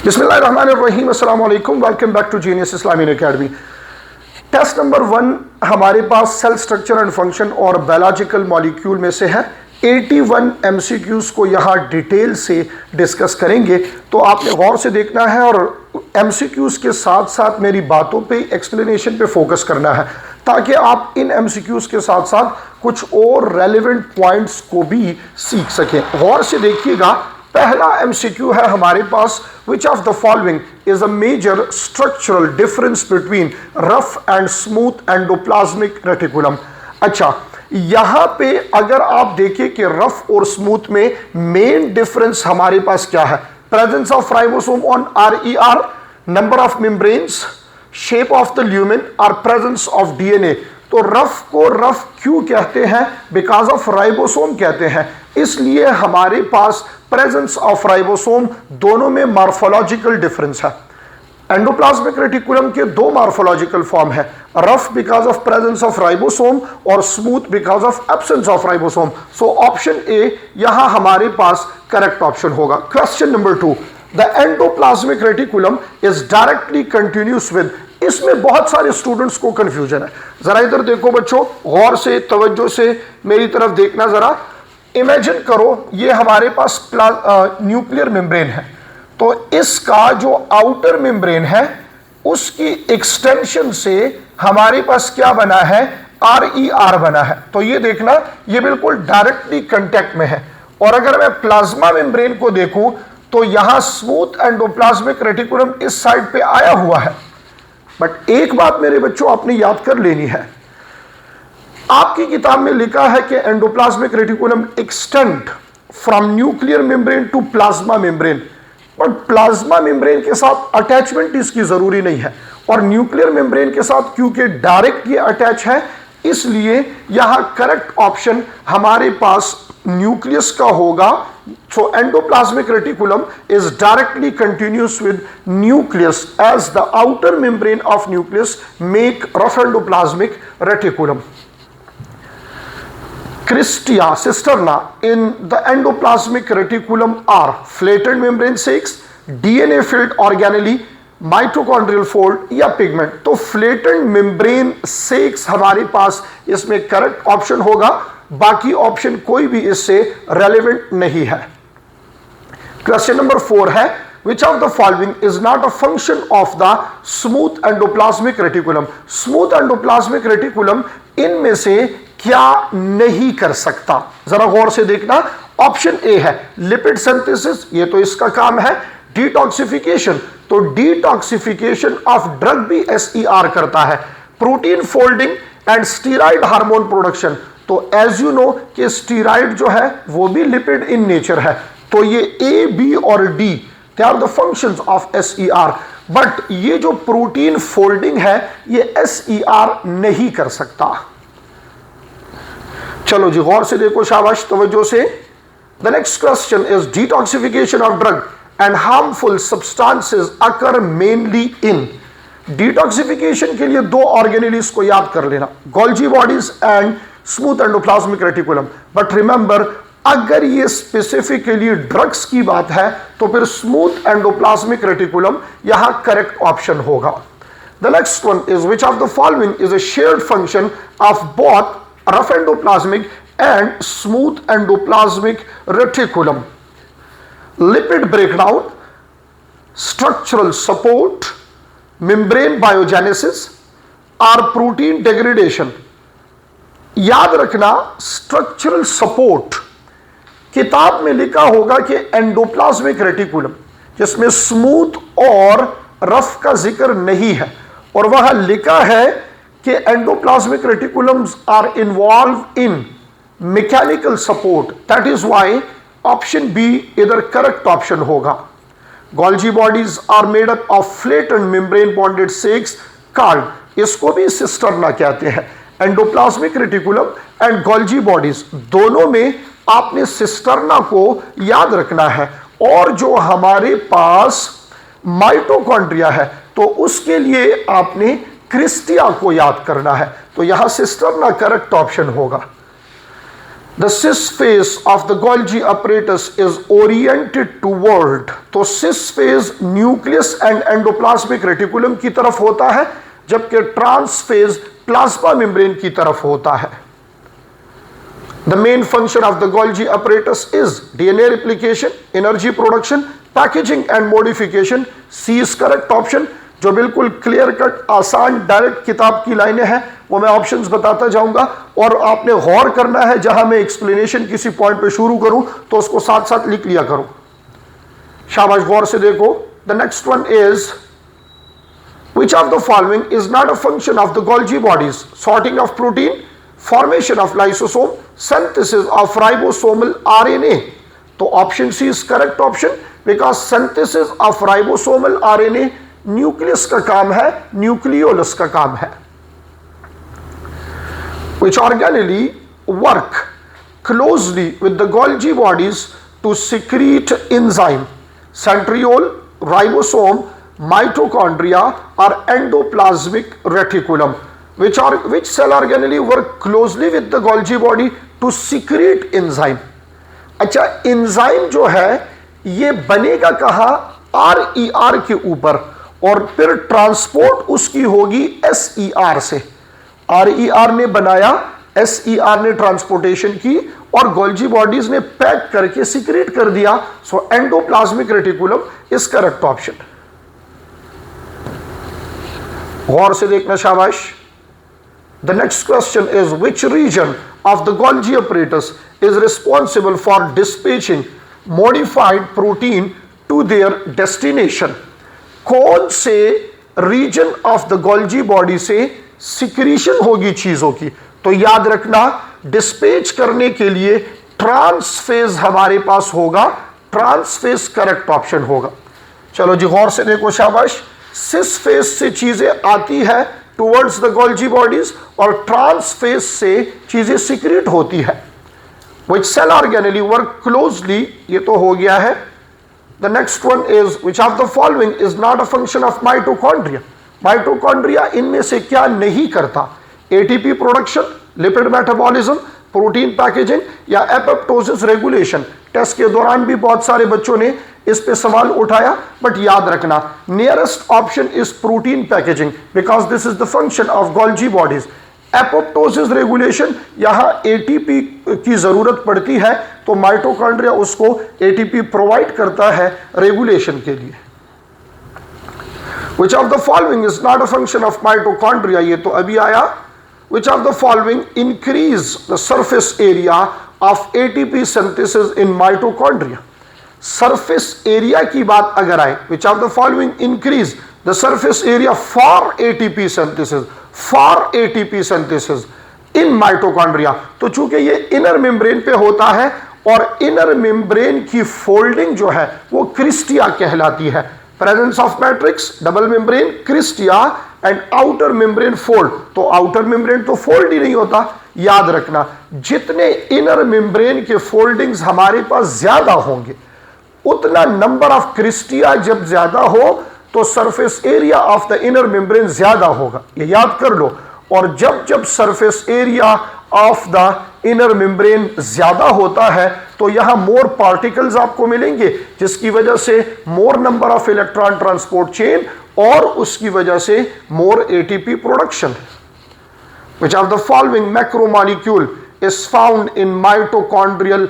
बिस्मिल्लाहिर्रहमानिर्रहीम, अस्सलाम वालेकुम, welcome back to Genius Islamic Academy. Test number 1 हमारे पास सेल स्ट्रक्चर एंड फंक्शन और बायोलॉजिकल मॉलिक्यूल में से है। 81 MCQs को यहाँ डिटेल से डिस्कस करेंगे, तो आपने गौर से देखना है और MCQs के साथ साथ मेरी बातों पे, एक्सप्लेनेशन पे फोकस करना है, ताकि आप इन MCQs के साथ साथ कुछ और रेलेवेंट पॉइंट्स को भी सीख सकें। गौर से देखिएगा, पहला MCQ है हमारे पास, which of the following is a major structural difference between rough and smooth endoplasmic reticulum. अच्छा, यहां पे अगर आप देखें कि रफ और स्मूथ में मेन डिफरेंस हमारे पास क्या है, presence of ribosome on RER, number of membranes, shape of the lumen और प्रेजेंस ऑफ DNA। तो रफ को रफ क्यों कहते हैं? बिकॉज ऑफ राइबोसोम कहते हैं, इसलिए हमारे पास प्रेजेंस ऑफ राइबोसोम, दोनों में मॉर्फोलॉजिकल डिफरेंस है। एंडोप्लाज्मिक रेटिकुलम के दो मॉर्फोलॉजिकल फॉर्म है, rough because of presence of ribosome और smooth because of absence of ribosome. So option A यहां हमारे पास करेक्ट ऑप्शन होगा। Question number 2, the endoplasmic reticulum is directly continuous with. इसमें बहुत सारे स्टूडेंट्स को कंफ्यूजन है। जरा इधर देखो बच्चों, गौर से तवज्जो से मेरी तरफ देखना। जरा इमेजिन करो, ये हमारे पास न्यूक्लियर मेम्ब्रेन है, तो इसका जो आउटर मेम्ब्रेन है उसकी एक्सटेंशन से हमारे पास क्या बना है, RER बना है। तो ये देखना, ये बिल्कुल डायरेक्टली कांटेक्ट में है। और अगर मैं प्लाज्मा मेम्ब्रेन को देखूं तो यहां स्मूथ एंडोप्लाज्मिक रेटिकुलम इस साइड पे आया हुआ है। बट एक बात मेरे बच्चों आपने याद कर लेनी है, आपकी किताब में लिखा है कि endoplasmic reticulum extend from nuclear membrane to plasma membrane, but plasma membrane के साथ अटैचमेंट इसकी जरूरी नहीं है, और न्यूक्लियर मेम्ब्रेन के साथ क्योंकि डायरेक्ट ये अटैच है, इसलिए यहां करेक्ट ऑप्शन हमारे पास न्यूक्लियस का होगा। So endoplasmic reticulum is directly continuous with nucleus as the outer membrane of nucleus make rough endoplasmic reticulum. Cristia cisterna in the endoplasmic reticulum are flattened membrane sacs, DNA filled organelle, mitochondrial fold या pigment. तो फ्लेटेंड membrane sex हमारे पास इसमें correct option होगा, बाकी option कोई भी इससे relevant नहीं है। क्वेश्चन नंबर 4 है, विच of the following is not a function of the smooth endoplasmic reticulum. Smooth endoplasmic reticulum इनमें से क्या नहीं कर सकता? जरा गौर से देखना। ऑप्शन ए है लिपिड सिंथेसिस, ये तो इसका काम है। डिटॉक्सिफिकेशन, तो डिटॉक्सिफिकेशन ऑफ ड्रग भी SER करता है। Protein folding and steroid hormone production, तो एज यू नो कि स्टीरॉयड जो है वो भी लिपिड इन नेचर है। तो ये A, B और D they are the functions of SER, but ये जो प्रोटीन फोल्डिंग है ये SER नहीं कर सकता। चलो जी, गौर से देखो, शाबाश, तवज्जो से। The next question is detoxification of drug and harmful substances occur mainly in. Detoxification के लिए दो ऑर्गेनेल्स को याद कर लेना, Golgi bodies and smooth endoplasmic reticulum. But remember, अगर ये स्पेसिफिकली ड्रग्स की बात है तो फिर स्मूथ एंडोप्लाज्मिक रेटिकुलम यहां करेक्ट ऑप्शन होगा। The next one is which of the following is a shared function of both rough endoplasmic and smooth endoplasmic reticulum? Lipid breakdown, structural support, membrane biogenesis or protein degradation? याद रखना, structural support किताब में लिखा होगा कि endoplasmic reticulum, जिसमें smooth और rough का जिक्र नहीं है, और वहां लिखा है कि endoplasmic reticulums are involve in mechanical support. That is why option B इधर करेक्ट ऑप्शन होगा। Golgi bodies are made up of फ्लेटेंड membrane bonded sex called, इसको भी सिस्टरना कहते हैं। Endoplasmic reticulum and Golgi bodies दोनों में आपने सिस्टरना को याद रखना है। और जो हमारे पास माइटोकॉन्ड्रिया है तो उसके लिए आपने क्रिस्टिया को याद करना है। तो यहां सिस्टरना करेक्ट ऑप्शन होगा। The cis face of the Golgi apparatus is oriented toward, तो cis face nucleus and endoplasmic reticulum की तरफ होता है, जबकि ट्रांस फेज प्लाज्मा मेम्ब्रेन की तरफ होता है। The main function of the Golgi apparatus is DNA replication, energy production, packaging and modification. C is correct option। जो बिल्कुल क्लियर कट, आसान, डायरेक्ट किताब की लाइनें हैं वो मैं ऑप्शंस बताता जाऊंगा और आपने गौर करना है, जहां मैं एक्सप्लेनेशन किसी पॉइंट पे शुरू करूं तो उसको साथ साथ लिख लिया करूं। शाबाश, गौर से देखो। The next one is which of the following is not a function of the Golgi bodies? Sorting of protein, formation of lysosome, synthesis of ribosomal RNA। तो option C is correct option, because synthesis of ribosomal RNA nucleus का काम है, nucleolus का काम है। Which organelle work closely with the Golgi bodies to secrete enzyme? Centriole, ribosome, mitochondria or endoplasmic reticulum? Which cell organelle work closely with the Golgi body to secrete enzyme? अच्छा, enzyme जो है ये बनेगा कहाँ? RER के ऊपर, और फिर ट्रांसपोर्ट उसकी होगी SER से। RER ने बनाया, SER ने ट्रांसपोर्टेशन की और गोल्जी बॉडीज ने पैक करके सीक्रेट कर दिया। So endoplasmic reticulum is correct option. गौर से देखना, शाबाश। The next question is which region of the Golgi apparatus is responsible for dispatching modified protein to their destination? कौन से region of the Golgi body से secretion होगी चीजों की? तो याद रखना, डिस्पैच करने के लिए ट्रांसफेज हमारे पास होगा, ट्रांसफेज करेक्ट ऑप्शन होगा। चलो जी, गौर से देखो, शाबाश। सिस फेज से चीजें आती है टुवर्ड्स द गोल्जी बॉडीज और ट्रांस फेज से चीजें सीक्रेट होती है। विच सेल ऑर्गेनेली वर्क क्लोजली, ये तो हो गया है। The next one is which of the following is not a function of mitochondria? Mitochondria इनमें से क्या नहीं करता? ATP production, lipid metabolism, protein packaging या एपोप्टोसिस रेगुलेशन? टेस्ट के दौरान भी बहुत सारे बच्चों ने इस पे सवाल उठाया, बट याद रखना nearest option is protein packaging, because this is the function of Golgi bodies. Apoptosis regulation, यहां एटीपी की जरूरत पड़ती है तो माइटोकॉन्ड्रिया उसको एटीपी प्रोवाइड करता है रेगुलेशन के लिए। विच of the following is not a function of mitochondria? ये तो अभी आया। विच of the following increase the surface area of ATP synthesis in mitochondria? Surface area की बात अगर आए, विच of the following increase the surface area for ATP synthesis, for ATP synthesis in mitochondria? तो चूंकि ये इनर मेम्ब्रेन पे होता है और इनर मेम्ब्रेन की फोल्डिंग जो है वो क्रिस्टिया कहलाती है। Presence of matrix, double membrane, cristae and outer membrane fold. तो आउटर मेम्ब्रेन तो फोल्ड ही नहीं होता। याद रखना, जितने इनर मेम्ब्रेन के फोल्डिंग्स हमारे पास ज्यादा होंगे, उतना नंबर ऑफ क्रिस्टिया जब ज्यादा हो तो surface area of the inner membrane ज्यादा होगा, ये याद कर लो। और जब जब surface area of the inner membrane ज्यादा होता है तो यहां मोर पार्टिकल्स आपको मिलेंगे, जिसकी वजह से more number of electron transport chain और उसकी वजह से more ATP production. Which of the following macromolecule is found in mitochondrial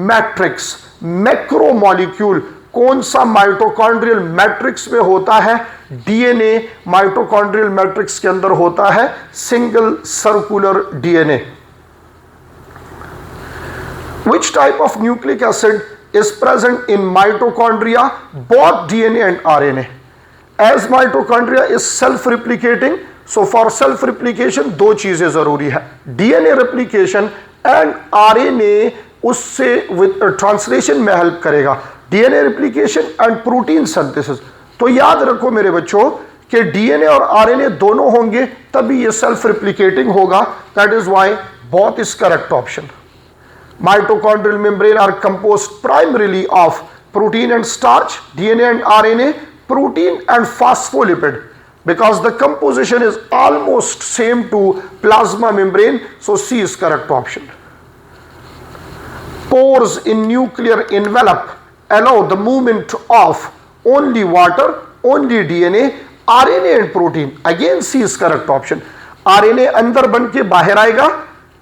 matrix? Macromolecule कौन सा माइटोकॉन्ड्रियल मैट्रिक्स में होता है? डीएनए माइटोकॉन्ड्रियल मैट्रिक्स के अंदर होता है, single circular DNA. Which type of nucleic acid is present in mitochondria, both DNA and RNA? As mitochondria is self-replicating, so for self-replication दो चीजें जरूरी है, DNA replication and RNA उससे ट्रांसलेशन में हेल्प करेगा, DNA replication and protein synthesis. तो याद रखो मेरे बच्चों कि डीएनए और आरएनए दोनों होंगे तभी ये सेल्फ रेप्लिकेटिंग होगा। That is why both is correct option. Mitochondrial membrane are composed primarily of protein and starch, DNA and RNA, protein and phospholipid, because the composition is almost same to plasma membrane, so C is correct option. pores in nuclear envelope allow the movement of only water, only DNA, RNA and protein. Again C is correct option. RNA अंदर बन के बाहर आएगा,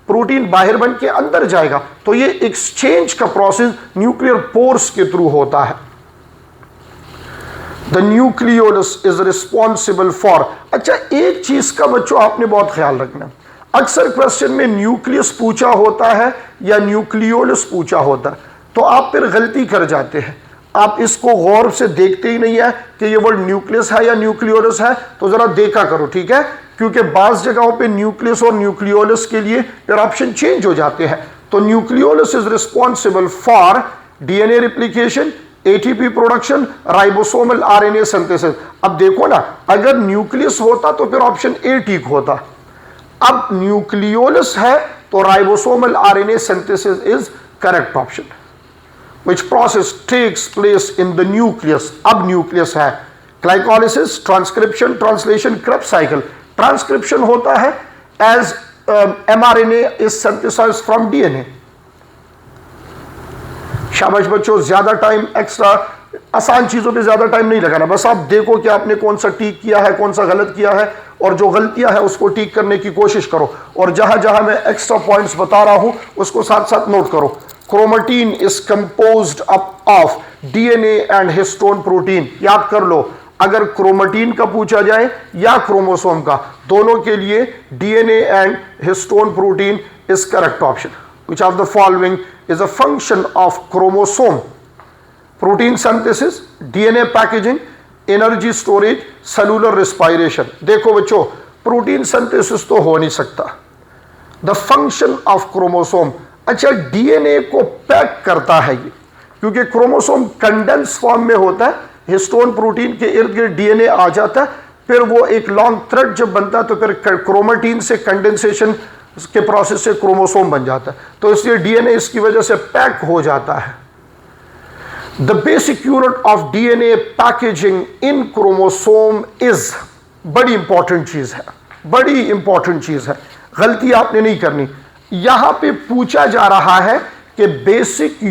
protein बाहर बन के अंदर जाएगा, तो ये एक्सचेंज का प्रोसेस न्यूक्लियर पोर्स के थ्रू होता है. The nucleolus is responsible for. अच्छा, एक चीज का बच्चों आपने बहुत ख्याल रखना, अक्सर क्वेश्चन में न्यूक्लियस पूछा होता है या न्यूक्लियोलस पूछा होता है, तो आप फिर गलती कर जाते हैं. आप इसको गौर से देखते ही नहीं है कि ये वर्ड न्यूक्लियस है या न्यूक्लियोलस है, तो जरा देखा करो, ठीक है, क्योंकि बास जगहों पे न्यूक्लियस और न्यूक्लियोलस के लिए फिर ऑप्शन चेंज हो जाते हैं. तो nucleolus is responsible for DNA replication, ATP production, ribosomal RNA synthesis. अब देखो ना, अगर न्यूक्लियस होता तो फिर ऑप्शन ए ठीक होता. अब न्यूक्लियोलस है तो ribosomal RNA synthesis is correct option. Which process takes place in the nucleus? अब न्यूक्लियस है. Glycolysis, transcription, translation, Krebs cycle. Transcription होता है as mRNA is synthesized from DNA. शाबाश बच्चों, ज्यादा टाइम एक्स्ट्रा आसान चीजों पे ज्यादा टाइम नहीं लगाना, बस आप देखो कि आपने कौन सा ठीक किया है, कौन सा गलत किया है, और जो गलतियां है उसको ठीक करने की कोशिश करो, और जहां जहां मैं एक्स्ट्रा पॉइंट्स बता रहा हूं उसको साथ साथ नोट करो. Chromatin is composed of DNA and histone protein. याद कर लो, अगर क्रोमेटिन का पूछा जाए या क्रोमोसोम का, दोनों के लिए DNA and histone protein is correct option. Which of the following is a function of chromosome? Protein synthesis, DNA packaging, energy storage, cellular respiration. देखो बच्चों, प्रोटीन सिंथेसिस तो हो नहीं सकता. द फंक्शन ऑफ क्रोमोसोम, अच्छा डीएनए को pack करता है ये, क्योंकि क्रोमोसोम कंडेंस फॉर्म में होता है, हिस्टोन प्रोटीन के इर्द गिर्द डीएनए आ जाता है, फिर वो एक लॉन्ग थ्रेड जब बनता है तो फिर क्रोमेटिन से कंडेंसेशन के प्रोसेस से क्रोमोसोम बन जाता है, तो इसलिए डीएनए इसकी वजह से पैक हो जाता है. The basic unit of DNA packaging in chromosome is, बड़ी इंपॉर्टेंट चीज है, बड़ी इंपॉर्टेंट चीज है, गलती आपने नहीं करनी. यहां पे पूछा जा रहा है कि बेसिक